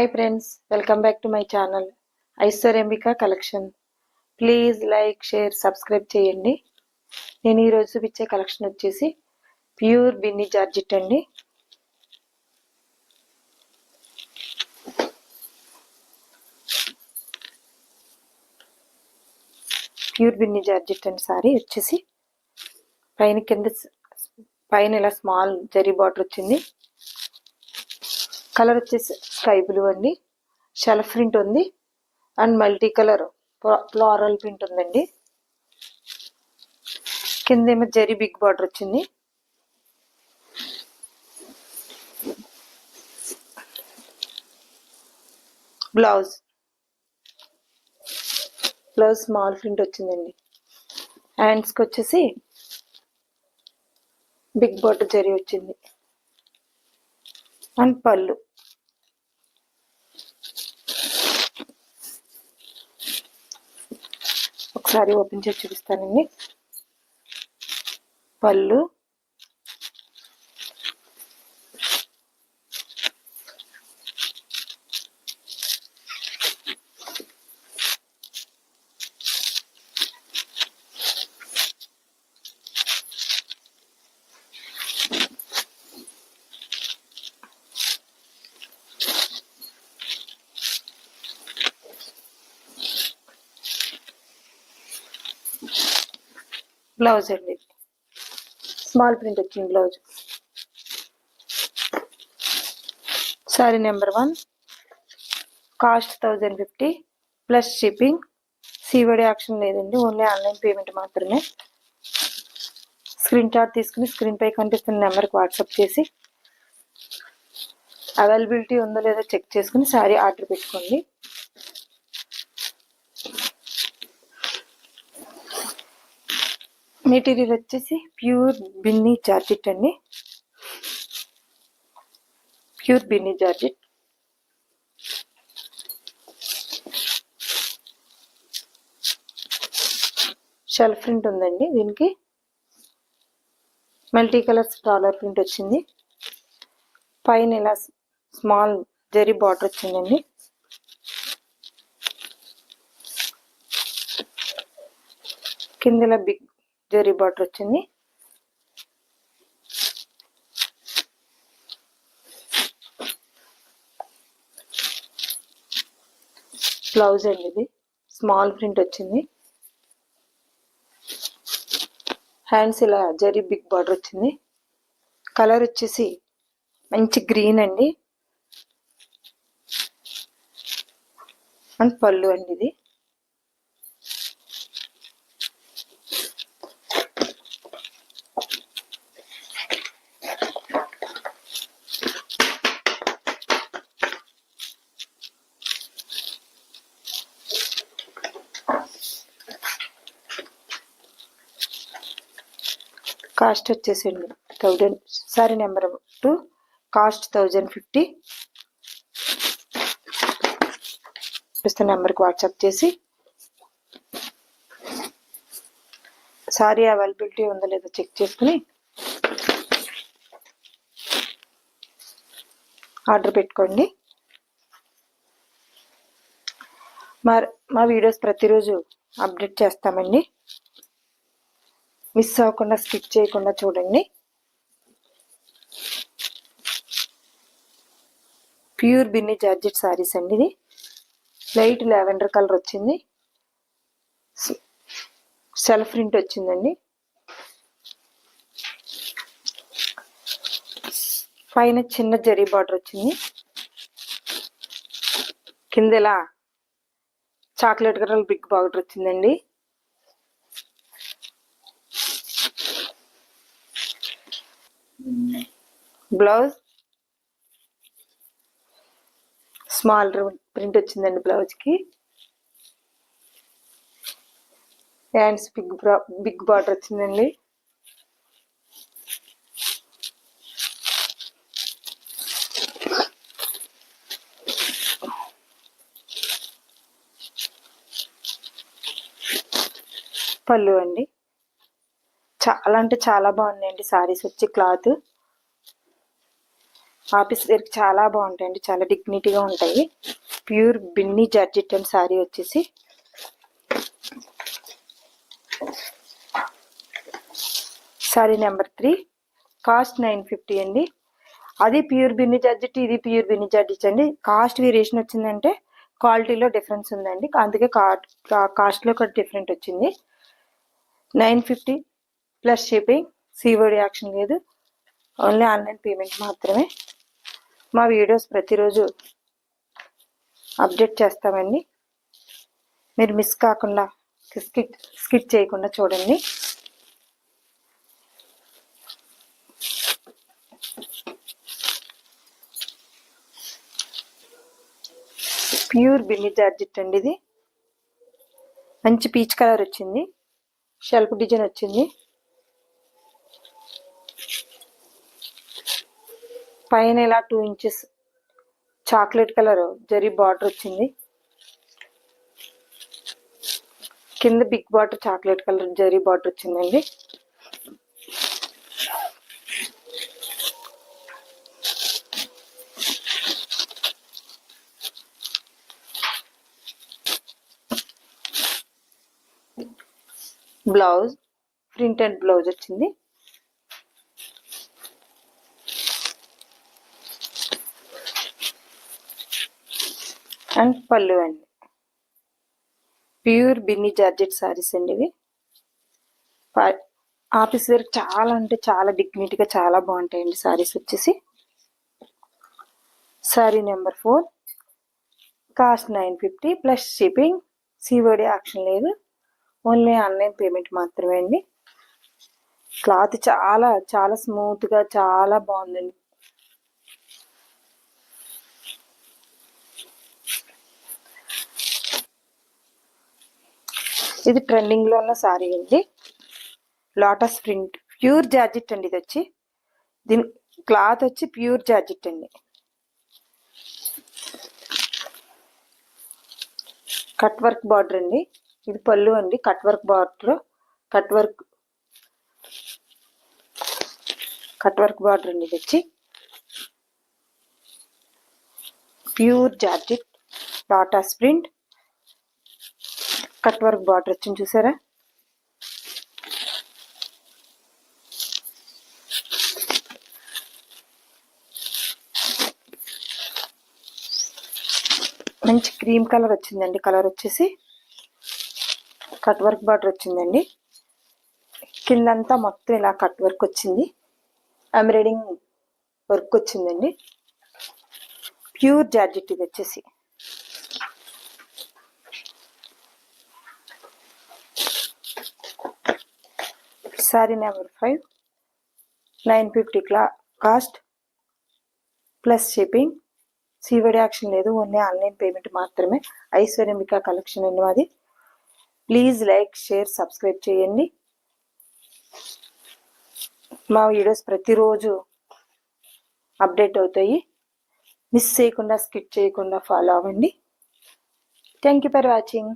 Hi friends, welcome back to my channel Aishwaryambika collection. Please like share subscribe చేయండి. నేను ఈరోజు చూపించే కలెక్షన్ వచ్చేసి ప్యూర్ బిన్ని జార్జెట్ అండి. ప్యూర్ బిన్ని జార్జెట్ అండి. సారీ వచ్చేసి పైన ఇలా స్మాల్ జరీ బార్డర్ వచ్చింది. కలర్ వచ్చేసి స్కై బ్లూ అండి. షెల్ఫ్ ప్రింట్ ఉంది and multi colour floral print ఉందండి. కిందేమో జరీ బిగ్ బార్డర్ వచ్చింది. బ్లౌజ్ స్మాల్ ప్రింట్ వచ్చిందండి. హ్యాండ్స్కి వచ్చేసి బిగ్ బార్డర్ జరీ వచ్చింది అండ్ పళ్ళు. ఒకసారి ఓపెన్ చేసి చూపిస్తానండి. పళ్ళు, బ్లౌజ్ అండి. స్మాల్ ప్రింట్ వచ్చింది blouse. Sorry number 1, cost 1050 plus shipping. CVD action లేదండి, ఓన్లీ ఆన్లైన్ పేమెంట్ మాత్రమే. స్క్రీన్ షాట్ తీసుకుని స్క్రీన్ పై కనిపిస్తున్న నెంబర్కి వాట్సాప్ చేసి అవైలబిలిటీ ఉందో లేదో చెక్ చేసుకుని సారీ ఆర్డర్ పెట్టుకోండి. మెటీరియల్ వచ్చేసి ప్యూర్ బిన్నీ జార్జెట్ అండి. Pure Binny georgette. Shelf print ఉందండి. దీనికి మల్టీ కలర్స్ డాలర్ ప్రింట్ వచ్చింది. పైన ఇలా స్మాల్ జరీ బార్డర్ వచ్చిందండి. కింద ఇలా బిగ్ జరీ బార్డర్ వచ్చింది. బ్లౌజ్ అండి. ఇది స్మాల్ ప్రింట్ వచ్చింది. హ్యాండ్స్ ఇలా జరీ బిగ్ బార్డర్ వచ్చింది. కలర్ వచ్చేసి మంచి గ్రీన్ అండి అండ్ పళ్ళు అండి. ఇది కాస్ట్ వచ్చేసండి 1000. Sorry number 2, cost 1050. నెంబర్కి వాట్సాప్ చేసి సారీ అవైలబిలిటీ ఉందో లేదో చెక్ చేసుకుని ఆర్డర్ పెట్టుకోండి. మా వీడియోస్ ప్రతిరోజు అప్డేట్ చేస్తామండి. మిస్ అవ్వకుండా స్కిప్ చేయకుండా చూడండి. ప్యూర్ బిన్నీ జార్జెట్ సారీస్ అండి. ఇది లైట్ లావెండర్ కలర్ వచ్చింది. సెల్ఫ్ ప్రింట్ వచ్చిందండి. పైన చిన్న జరీ బార్డర్ వచ్చింది. కింద ఇలా చాక్లెట్ కలర్ బిగ్ బార్డర్ వచ్చిందండి. బ్లౌజ్ స్మాల్ ప్రింట్ వచ్చిందండి బ్లౌజ్కి. హ్యాండ్స్ బిగ్ బార్డర్ వచ్చిందండి. పళ్ళు అండి. చాలా అంటే చాలా బాగున్నాయండి సారీస్ వచ్చి. క్లాత్ ఆఫీస్ వేర్కి చాలా బాగుంటాయండి, చాలా డిగ్నిటీగా ఉంటాయి. Pure Binny georgette and sari వచ్చేసి శారీ నెంబర్ 3, కాస్ట్ 950 అండి. అది ప్యూర్ బిన్నీ జార్జెట్, ఇది ప్యూర్ బిన్నీ జార్జెట్ అండి. కాస్ట్ వేరియేషన్ వచ్చిందంటే క్వాలిటీలో డిఫరెన్స్ ఉందండి, అందుకే కాస్ట్లో కూడా డిఫరెంట్ వచ్చింది. 950 ప్లస్ షిప్పింగ్, సిఓడి యాక్షన్ లేదు, ఓన్లీ ఆన్లైన్ పేమెంట్ మాత్రమే. మా వీడియోస్ ప్రతిరోజు అప్డేట్ చేస్తామండి, మీరు మిస్ కాకుండా స్కిప్ చేయకుండా చూడండి. ప్యూర్ బిన్నీ జార్జెట్ అండి. ఇది మంచి పీచ్ కలర్ వచ్చింది, షెల్ఫ్ డిజైన్ వచ్చింది, పైన ఇలా 2 inches chocolate colour zari border వచ్చింది, కింద big border chocolate colour zari border వచ్చిందండి. బ్లౌజ్ ప్రింటెడ్ బ్లౌజ్ వచ్చింది, అండ్ పళ్ళు అండి. ప్యూర్ బిన్నీ జార్జెట్ శారీస్ అండి ఇవి. ఆఫీస్ వేర్ చాలా అంటే చాలా డిగ్నిటీగా చాలా బాగుంటాయండి శారీస్ వచ్చేసి. Sari number 4, cost 950 plus shipping, COD action లేదు, ఓన్లీ ఆన్లైన్ పేమెంట్ మాత్రమే అండి. క్లాత్ చాలా చాలా స్మూత్గా చాలా బాగుందండి. ఇది ట్రెండింగ్లో ఉన్న శారీ అండి, లోటస్ ప్రింట్ ప్యూర్ జార్జెట్ అండి. ఇది వచ్చి దీని క్లాత్ వచ్చి ప్యూర్ జార్జెట్ అండి. కట్ వర్క్ బార్డర్ అండి, ఇది పళ్ళు అండి. Cut work border, cut work border అండి. ఇది వచ్చి pure georgette lotus print cut work border వచ్చింది, చూసారా? మంచి క్రీమ్ కలర్ వచ్చిందండి. కలర్ వచ్చేసి కట్ వర్క్ బార్డర్ వచ్చిందండి, కిందంతా మొత్తం ఇలా కట్ వర్క్ వచ్చింది, ఎంబ్రాయిడింగ్ వర్క్ వచ్చిందండి. ప్యూర్ జార్జెట్ ఇది వచ్చేసి. Sari number 5, 950 cost plus shipping, COD action లేదు, ఓన్లీ ఆన్లైన్ పేమెంట్ మాత్రమే. ఐశ్వర్యంబిక కలెక్షన్ అండి మాది. ప్లీజ్ లైక్, షేర్, సబ్స్క్రైబ్ చేయండి. మా వీడియోస్ ప్రతిరోజు అప్డేట్ అవుతాయి, మిస్ చేయకుండా స్కిప్ చేయకుండా ఫాలో అవ్వండి. Thank you for watching.